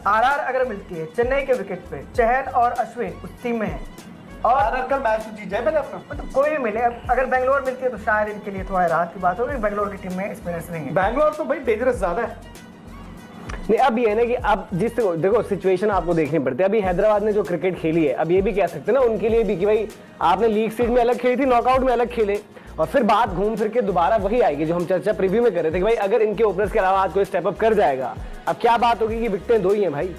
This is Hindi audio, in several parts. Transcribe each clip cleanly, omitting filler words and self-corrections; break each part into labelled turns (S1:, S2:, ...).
S1: आरआर अगर मिलती है चेन्नई के विकेट पे, चहल और अश्विन उस टीम में है, और
S2: आरआर कल मैच जीत जाए पहले अपना,
S1: मतलब कोई भी मिले। अगर बेंगलोर मिलती है तो शायद इनके लिए थोड़ा राहत की बात होगी। बेंगलोर की टीम में स्पिनर्स नहीं है।
S2: बैंगलोर तो भाई डेंजरस ज्यादा है।
S3: नहीं, अब ये है ना कि अब जिस देखो सिचुएशन आपको देखनी पड़ती है। अभी हैदराबाद ने जो क्रिकेट खेली है, अब ये भी कह सकते हैं ना उनके लिए भी कि भाई आपने लीग स्टेज में अलग खेली थी, नॉकआउट में अलग खेले, और फिर बात घूम फिर के दोबारा वही आएगी जो हम चर्चा प्रीव्यू में कर रहे थे कि भाई अगर इनके ओपनर्स के अलावा आज कोई स्टेप अप कर जाएगा, अब क्या बात होगी कि विकेटें 2 ही हैं भाई,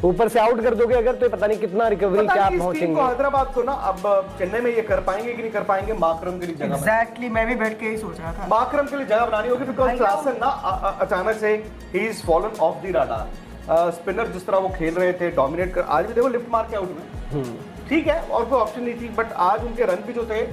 S3: ऊपर से आउट कर दोगे अगर तो पता नहीं कितना रिकवरी क्या पहुंचेंगे।
S2: हैदराबाद को ना अब चेन्नई में ये कर पाएंगे कि नहीं कर पाएंगे, माकरम के लिए जगह
S1: एग्जैक्टली मैं भी बैठ के ही सोच रहा था,
S2: माकरम के लिए जगह बनानी होगी, बिकॉज क्लासन ना अचानक से he is fallen of the radar. Spinner जिस तरह वो खेल रहे थे, डोमिनेट कर, आज भी देखो लिफ्ट मार के आउट में, ठीक है, और कोई ऑप्शन नहीं थी, बट आज उनके रन भी जो थे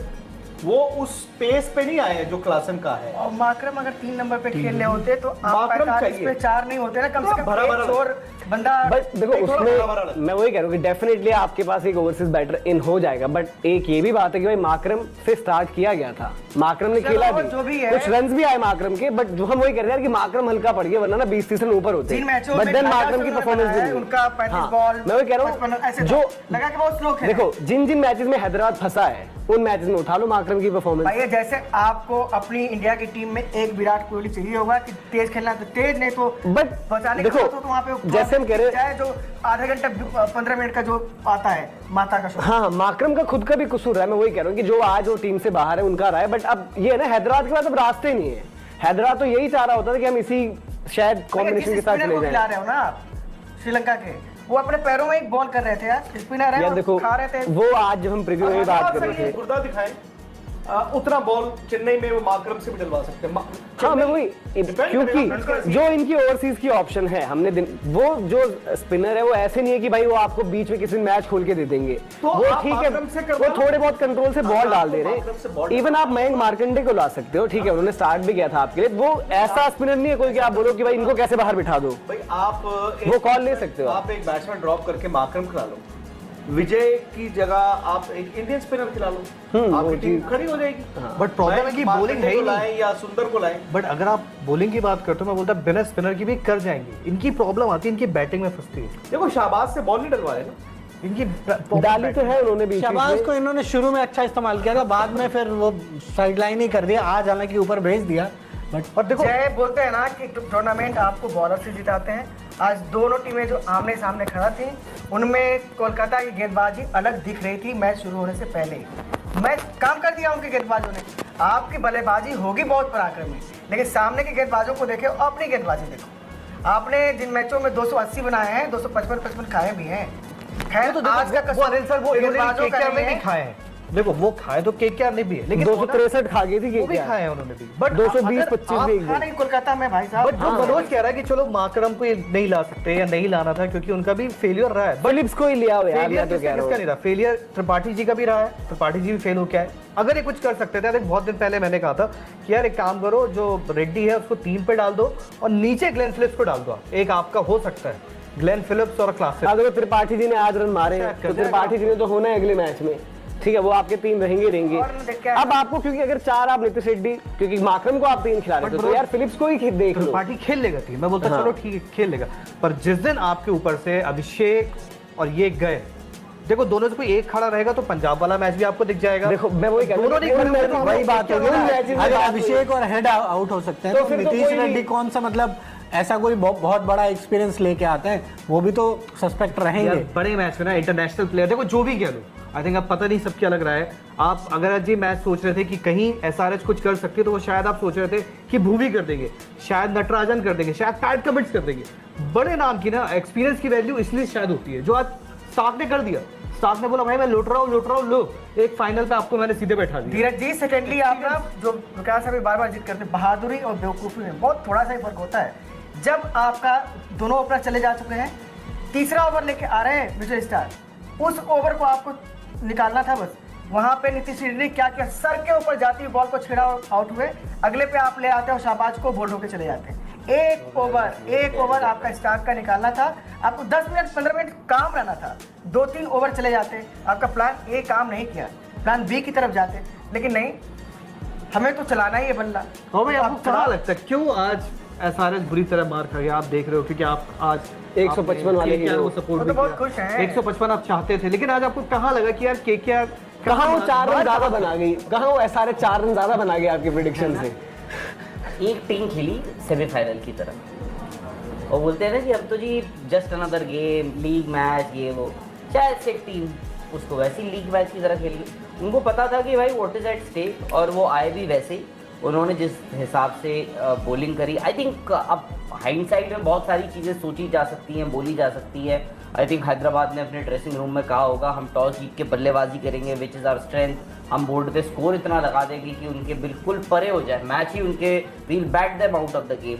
S2: वो उस पेस पे नहीं आए जो क्लासन का है।
S1: और माकरम अगर 3 नंबर पे खेलने होते तो आप
S2: माकरम
S1: 45
S2: चाहिए।
S1: पे 4 नहीं होते ना, कम से कम
S2: भरा भरा
S1: एक और बंदा।
S3: बट देखो उसमें मैं वही कह रहा हूँ कि डेफिनेटली आपके पास एक ओवरसीज बैटर इन हो जाएगा, बट एक ये भी बात है कि भाई माकरम से स्टार्ट किया गया था, माकरम ने खेला भी, कुछ रन्स भी आए माकरम के, बट जो हम वही कह रहे हैं कि माकरम हल्का पड़ गया, वरना ना 20-30 रन ऊपर होते, बट देन माकरम की परफॉर्मेंस भी
S1: उनका 35 बॉल,
S3: मैं वही कह रहा हूँ जो
S1: लगा कि बहुत स्लो खेला।
S3: देखो जिन मैचेस में हैदराबाद फंसा है उन मैचेस में उठा लो माकरम की परफॉर्मेंस।
S1: भाई जैसे आपको अपनी इंडिया की टीम में एक विराट कोहली चाहिए होगा कि तेज खेलना तो तेज, नहीं तो
S3: बट
S1: बचाने
S3: देखो
S1: तो वहाँ पे
S3: जैसे हम कह रहे हैं
S1: जो आधा घंटा 15 मिनट का जो आता है माता का शो।
S3: हाँ, माकरम का खुद का भी कसूर है, मैं वही कह रहा हूँ कि जो आज वो टीम से बाहर है उनका रहा है, बट अब ये है ना हैदराबाद के पास अब रास्ते नहीं है। हैदराबाद तो यही चाह रहा होता था कि हम इसी शायद कॉम्बिनेशन के साथ चले जाएं।
S1: खिला रहे हो ना श्रीलंका के, वो अपने पैरों में एक बॉल कर रहे थे यार, स्पिनर है,
S3: देखो
S1: खा रहे थे
S3: वो आज जब हम प्रीव्यू में बात कर रहे थे,
S2: गुर्दा दिखाएं उतना बॉल चेन्नई में वो माकरम से भी डलवा सकते हैं।
S3: हाँ मैं वही, क्योंकि जो इनकी ओवरसीज की ऑप्शन है हमने वो जो स्पिनर है वो ऐसे नहीं है कि भाई वो आपको बीच में किसी मैच खोल के दे देंगे,
S2: तो
S3: वो ठीक है, वो थोड़े बहुत कंट्रोल से बॉल डाल दे रहे। इवन आप मयंक मार्कंडे को ला सकते हो, ठीक है, उन्होंने स्टार्ट भी किया था आपके लिए, वो ऐसा स्पिनर नहीं है कोई कि आप बोलो कि भाई इनको कैसे बाहर बिठा दो,
S2: भाई आप
S3: वो कॉल ले सकते हो।
S2: आप एक बैट्समैन ड्रॉप करके माकरम खिला लो, विजय की जगह आप एक इंडियन स्पिनर खिला लो, आपकी टीम खड़ी हो जाएगी।
S4: बट प्रॉब्लम है कि बॉलिंग है ही नहीं,
S2: या सुंदर को लाएं।
S4: बट अगर आप बॉलिंग की बात करते हो, मैं बोलता बिना स्पिनर की भी कर जाएंगे। इनकी प्रॉब्लम आती है, इनकी बैटिंग में फंसती है।
S2: देखो शाहबाज से बॉल नहीं डलवा रहे ना,
S4: इनकी
S3: डाली तो है उन्होंने भी,
S5: शहबाज को इन्होंने शुरू में अच्छा इस्तेमाल किया था, बाद में फिर वो साइडलाइन ही कर दिया, आज हालांकि ऊपर भेज दिया। बट
S1: और देखो जय बोलते हैं ना कि टूर्नामेंट आपको बॉलर से जिताते हैं। आज दोनों टीमें जो आमने सामने खड़ा थी उनमें कोलकाता की गेंदबाजी अलग दिख रही थी मैच शुरू होने से पहले ही। मैच काम कर दिया उनके गेंदबाजों ने। आपकी बल्लेबाजी होगी बहुत पराक्रमी, लेकिन सामने के गेंदबाजों को देखे और अपनी गेंदबाजी देखो। आपने जिन मैचों में 280 बनाए हैं, 255 खाए भी हैं। खैर
S4: तो
S1: आज का
S4: वो अनिल सर वो
S1: गेंदबाजों का
S4: में भी खाए हैं, देखो वो खाए तो केकेआर ने भी है, लेकिन
S3: 263 खा गई थी,
S4: वो भी खाए हैं उन्होंने भी।
S3: बट 220-25 भी
S1: खा नहीं कोलकाता में भाई साहब।
S4: बट जो मनोज कह रहा है कि चलो माकरम को नहीं ला सकते या नहीं लाना था क्योंकि उनका भी फेलियर रहा है,
S3: फिलिप्स को ही लिया हो यार,
S4: फेलियर
S3: मैं तो कह रहा
S4: किसका नहीं रहा, फेलियर त्रिपाठी जी का भी रहा है, त्रिपाठी जी भी फेल हो गया है। अगर ये कुछ कर सकते थे, बहुत दिन पहले मैंने कहा था कि यार एक काम करो, जो रेड्डी है उसको 3 पे डाल दो और नीचे ग्लेन फिलिप्स को डाल दो, एक आपका हो सकता है ग्लेन फिलिप्स और क्लासेस।
S3: अगर त्रिपाठी जी ने आज रन मारे तो त्रिपाठी जी ने तो होना है अगले मैच में, ठीक है, वो आपके 3 रहेंगे। अब आपको क्योंकि अगर 4 आप नीतीश रेड्डी, क्योंकि माकरम को आप 3 खिला रहे थे तो यार फिलिप्स को ही देख लो,
S4: पार्टी खेल लेगा टीम, मैं बोलता चलो ठीक है खेल लेगा, पर जिस दिन आपके ऊपर से अभिषेक और ये गए, देखो दोनों से कोई एक खड़ा रहेगा तो पंजाब वाला मैच भी आपको दिख जाएगा।
S3: देखो मैं वही कह रहा हूं, वही बात है,
S5: अगर अभिषेक और हेड आउट हो सकते हैं तो नीतीश रेड्डी कौन सा मतलब ऐसा कोई बहुत बड़ा एक्सपीरियंस लेके आता है, वो भी तो सस्पेक्ट रहेंगे।
S4: बड़े मैच में ना इंटरनेशनल प्लेयर, देखो जो भी कह लो, आई थिंक अब पता नहीं सबके अलग रहा है। आप अगर आज ये मैच सोच रहे थे कि कहीं एसआरएच कुछ कर सकती है तो वो शायद आप सोच रहे थे कि भूवी कर देंगे, शायद नटराजन कर देंगे, शायद पैट कमिंस कर देंगे। बड़े नाम की ना एक्सपीरियंस की वैल्यू इसलिए शायद होती है, जो आज स्टार्क ने कर दिया। स्टार्क ने बोला भाई मैं लौट रहा हूँ लो, एक फाइनल पे आपको मैंने सीधे बैठा दिया।
S1: धीरज जी सेकेंडली आप ना जो विकास अभी बार जिद करते, बहादुरी और बेवकूफ़ी में बहुत थोड़ा सा ही फर्क होता है। जब आपका दोनों ओपनर चले जा चुके हैं, तीसरा ओवर लेके आ रहे हैं विजय स्टार, उस ओवर को आपको निकालना था बस। वहां पे नीतीश रेड्डी ने क्या किया, सर के ऊपर जाती हुई बॉल को छेड़ा, आउट हुए। अगले पे आप ले आते हो शाहबाज को, बोल्ड होकर चले जाते हैं। एक ओवर आपका स्टार्क का निकालना था, आपको 10 मिनट 15 मिनट काम रहना था, 2-3 ओवर चले जाते, आपका प्लान ए काम नहीं किया, प्लान बी की तरफ जाते, लेकिन नहीं, हमें तो चलाना ही है बल्ला।
S4: भाई आपको क्या लगता है क्यों आज एसआरएच बुरी तरह मार खा गया, आप देख रहे हो, क्योंकि आप आज
S3: 155 वाले
S4: केकेआर को
S3: हीरो।
S4: सपोर्ट
S1: वो तो बहुत खुश हैं।
S4: 155 आप चाहते थे, लेकिन आज आपको कहाँ लगा कि यार केकेआर
S3: कहाँ वो 4 रन ज्यादा बना गई, कहाँ वो एसआरएच 4 रन ज्यादा बना गया आपके प्रेडिक्शन से?
S6: एक टीम खेली सेमीफाइनल की तरह और बोलते हैं ना कि अब तो जी just another game, league match, ये वो, शायद से एक टीम उसको वैसी लीग मैच की तरह खेली। उनको पता था कि भाई व्हाट इज एट स्टेक, और वो आए भी वैसे ही। उन्होंने जिस हिसाब से बॉलिंग करी, आई थिंक अब हाइंडसाइड में बहुत सारी चीज़ें सोची जा सकती हैं, बोली जा सकती है। आई थिंक हैदराबाद ने अपने ड्रेसिंग रूम में कहा होगा हम टॉस जीत के बल्लेबाजी करेंगे, विच इज़ आवर स्ट्रेंथ। हम बोर्ड पे स्कोर इतना लगा देंगे कि उनके बिल्कुल परे हो जाए, मैच ही उनके, we'll bat them out of the game.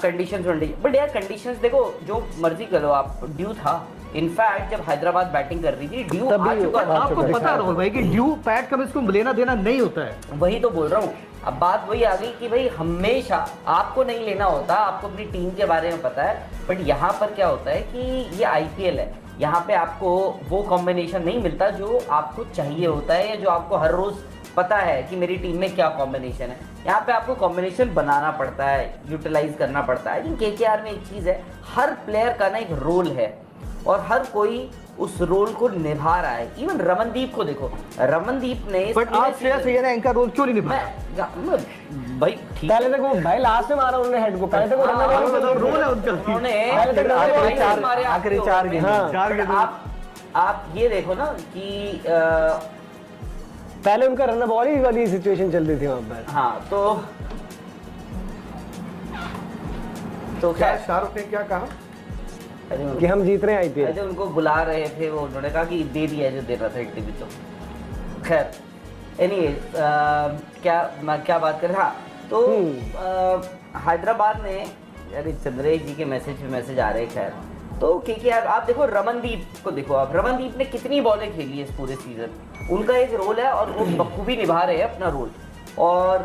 S6: Conditions, but यार कंडीशंस देखो जो मर्जी करो आप, ड्यू था। इनफैक्ट जब हैदराबाद बैटिंग कर रही थी ड्यू आ चुका था।
S4: आपको पता है राहुल भाई कि ड्यू पैट कम इसको लेना देना नहीं होता है।
S6: वही तो बोल रहा हूँ, अब बात वही आ गई कि भाई हमेशा आपको नहीं लेना होता, आपको अपनी टीम के बारे में पता है। बट यहाँ पर क्या होता है कि ये आईपीएल है, यहाँ पे आपको वो कॉम्बिनेशन नहीं मिलता जो आपको चाहिए होता है, या जो आपको हर रोज पता है कि मेरी टीम में क्या कॉम्बिनेशन है। यहाँ पे आपको कॉम्बिनेशन बनाना पड़ता है, यूटिलाइज करना पड़ता है। लेकिन केकेआर में एक चीज़ है, हर प्लेयर का ना एक रोल है और हर कोई उस रोल को निभा रहा है। इवन रमनदीप को देखो, रमनदीप ने,
S4: बट आज श्रेयस अय्यर ने इनका रोल क्यों नहीं निभाया?
S6: भाई ठीक
S3: पहले तक वो भाई लास्ट में मारा उन्होंने हेड को, पहले तक वो रन बॉल
S4: रोल है उनका।
S6: उन्होंने
S3: पहले तक
S5: आखिरी 4 गेम,
S3: हाँ।
S4: 4 गेंद।
S6: आप ये देखो ना कि
S3: पहले उनका रन बॉल ही वाली सिचुएशन चल रही थी वहां पर।
S6: हाँ तो
S2: क्या
S6: खैर,
S2: शाहरुख ने क्या कहा?
S3: कि हम जीत रहे हैं आईपीएल।
S6: अरे उनको बुला रहे थे, वो उन्होंने कहा कि दे दिया जो देना था टीवी। तो खैर एनीवे, क्या बात कर रहा। तो हैदराबाद ने, अरे चंद्रेश जी के मैसेज पे मैसेज आ रहे हैं। खैर तो केकेआर, आप देखो रमनदीप को देखो, आप रमनदीप ने कितनी बॉलें खेली है इस पूरे सीजन। उनका एक रोल है और वो बखूबी निभा रहे हैं अपना रोल। और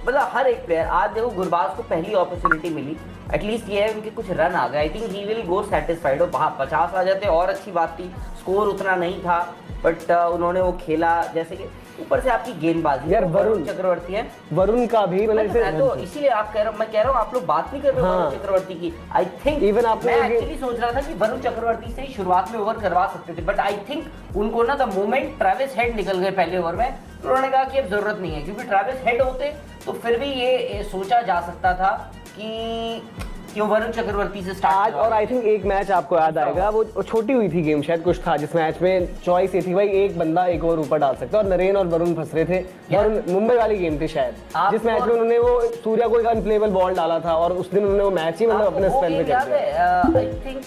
S6: मतलब हर एक प्लेयर, आज देखो गुरबाज को पहली अपॉर्चुनिटी मिली, एटलीस्ट ये है उनके कुछ रन आ गए। I think he will go satisfied. और 50 आ जाते और अच्छी बात थी, स्कोर उतना नहीं था, बट उन्होंने वो खेला। जैसे कि ऊपर से आपकी गेंदबाजी,
S3: यार वरुण
S6: चक्रवर्ती है,
S3: वरुण का भी
S6: तो इसीलिए आप कह रहे हो, मैं कह रहा हूँ आप लोग बात नहीं कर रहे हो वरुण चक्रवर्ती की। आई थिंक
S3: Even आपने
S6: मैं एक्चुअली सोच रहा था कि वरुण चक्रवर्ती से ही शुरुआत में ओवर करवा सकते थे, बट आई थिंक उनको ना द मोमेंट ट्रेविस हेड निकल गए पहले ओवर में, तो उन्होंने कहा कि अब जरूरत नहीं है, क्योंकि ट्रेविस हेड होते तो फिर भी ये सोचा जा सकता था कि वो वरुण चक्रवर्ती से स्टार्ट।
S3: आज और आई थिंक एक मैच आपको याद आएगा, वो छोटी हुई थी गेम, शायद कुछ था जिस मैच में चॉइस ये थी भाई एक बंदा एक ओवर ऊपर डाल सकता है, और नरेन और वरुण फंस रहे थे। वरुण, मुंबई वाली गेम थी शायद, जिस मैच में उन्होंने वो सूर्या को एक अनप्लेबल बॉल डाला था, और उस दिन उन्होंने वो मैच ही मतलब अपने स्पेल में कर दिया।
S6: आई थिंक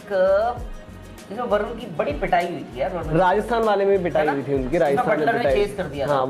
S6: वरुण की बड़ी पिटाई हुई थी यार,
S3: राजस्थान वाले में भी पिटाई हुई थी उनकी, राजस्थान में
S6: बटलर ने
S3: पिटाई।
S6: चेस कर दिया था।
S3: हाँ,